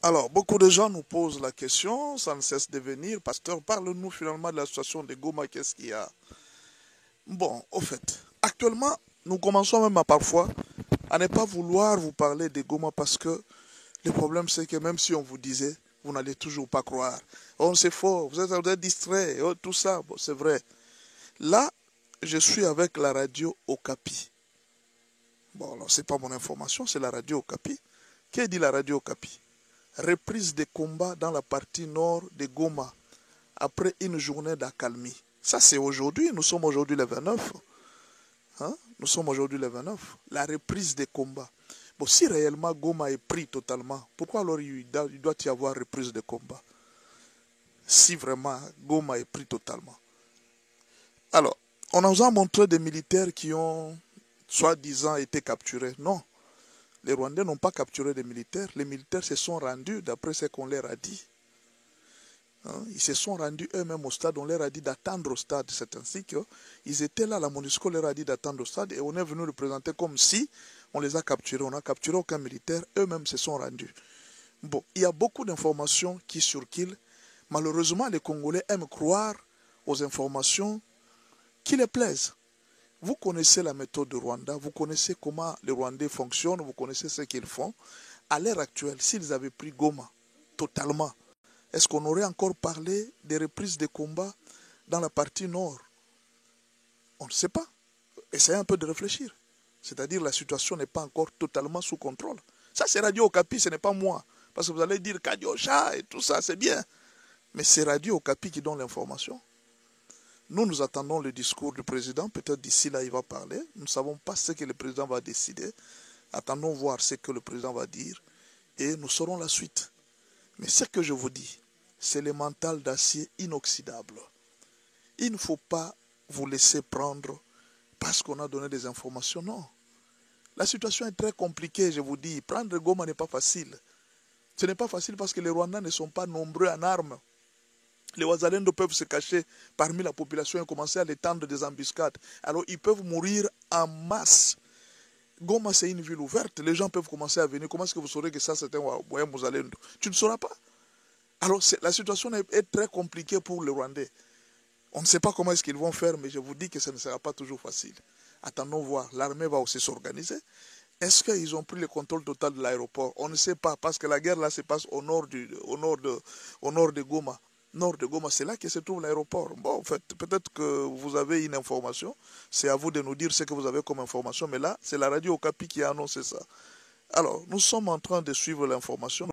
Alors, beaucoup de gens nous posent la question, ça ne cesse de venir. Pasteur, parle-nous finalement de la situation de Goma, qu'est-ce qu'il y a? Bon, au fait, actuellement, nous commençons même à parfois à ne pas vouloir vous parler de Goma parce que le problème c'est que même si on vous disait, vous n'allez toujours pas croire. Oh, c'est faux, vous êtes distrait, oh, tout ça, bon, c'est vrai. Là, je suis avec la radio Okapi. Bon, alors, c'est pas mon information, c'est la radio Okapi. Qu'est dit la radio Okapi? Reprise des combats dans la partie nord de Goma après une journée d'accalmie. Ça, c'est aujourd'hui. Nous sommes aujourd'hui le 29. Hein? Nous sommes aujourd'hui le 29. La reprise des combats. Bon, si réellement Goma est pris totalement, pourquoi alors il doit y avoir reprise des combats? Si vraiment Goma est pris totalement. Alors, on nous a montré des militaires qui ont, soi-disant, été capturés. Non. Les Rwandais n'ont pas capturé des militaires. Les militaires se sont rendus, d'après ce qu'on leur a dit. Ils se sont rendus eux-mêmes au stade, on leur a dit d'attendre au stade. C'est ainsi qu'ils étaient là, la MONUSCO leur a dit d'attendre au stade et on est venu le présenter comme si on les a capturés. On n'a capturé aucun militaire, eux-mêmes se sont rendus. Bon, il y a beaucoup d'informations qui circulent. Malheureusement, les Congolais aiment croire aux informations qui les plaisent. Vous connaissez la méthode du Rwanda, vous connaissez comment les Rwandais fonctionnent, vous connaissez ce qu'ils font. À l'heure actuelle, s'ils avaient pris Goma totalement, est-ce qu'on aurait encore parlé des reprises de combats dans la partie nord? On ne sait pas. Essayez un peu de réfléchir. C'est-à-dire la situation n'est pas encore totalement sous contrôle. Ça, c'est Radio Okapi, ce n'est pas moi. Parce que vous allez dire Kadiosha et tout ça, c'est bien. Mais c'est Radio Okapi qui donne l'information. Nous attendons le discours du président. Peut-être d'ici là, il va parler. Nous ne savons pas ce que le président va décider. Attendons voir ce que le président va dire. Et nous saurons la suite. Mais ce que je vous dis, c'est le mental d'acier inoxydable. Il ne faut pas vous laisser prendre parce qu'on a donné des informations. Non. La situation est très compliquée, je vous dis. Prendre Goma n'est pas facile. Ce n'est pas facile parce que les Rwandais ne sont pas nombreux en armes. Les Wazalendo peuvent se cacher parmi la population et commencer à les tendre des embuscades. Alors ils peuvent mourir en masse. Goma, c'est une ville ouverte. Les gens peuvent commencer à venir. Comment est-ce que vous saurez que ça, c'est un Wazalendo? Tu ne sauras pas. Alors la situation est très compliquée pour les Rwandais. On ne sait pas comment est-ce qu'ils vont faire, mais je vous dis que ce ne sera pas toujours facile. Attendons voir. L'armée va aussi s'organiser. Est-ce qu'ils ont pris le contrôle total de l'aéroport? On ne sait pas, parce que la guerre là se passe au nord de Goma. Nord de Goma, c'est là que se trouve l'aéroport. Bon, en fait, peut-être que vous avez une information. C'est à vous de nous dire ce que vous avez comme information. Mais là, c'est la radio Okapi qui a annoncé ça. Alors, nous sommes en train de suivre l'information.